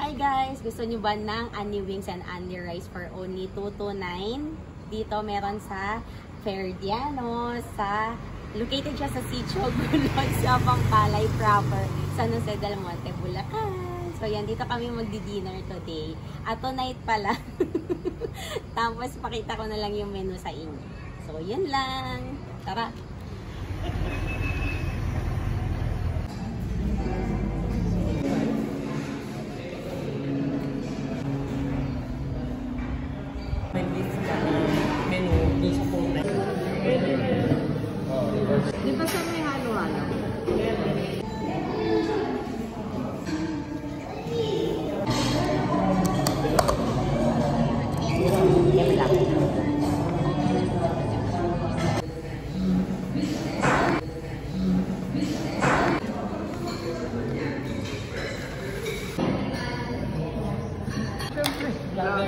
Hi guys! Gusto nyo ba ng Annie Wings and Annie Rice for only $229? Dito meron sa Ferdiano, located siya sa Sitio Gulod sa Pampalay proper, San Jose del Monte, Bulacan. So yan, dito kami magdi-dinner today. At tonight pala. Tapos pakita ko na lang yung menu sa inyo. So yun lang. Tara! Di ba sa may halo-halo?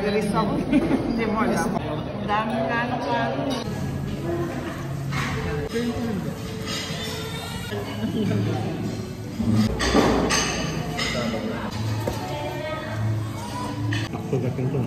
Galis ako. Hindi mo alam. Dami lalo-lalo. Ako dakin to.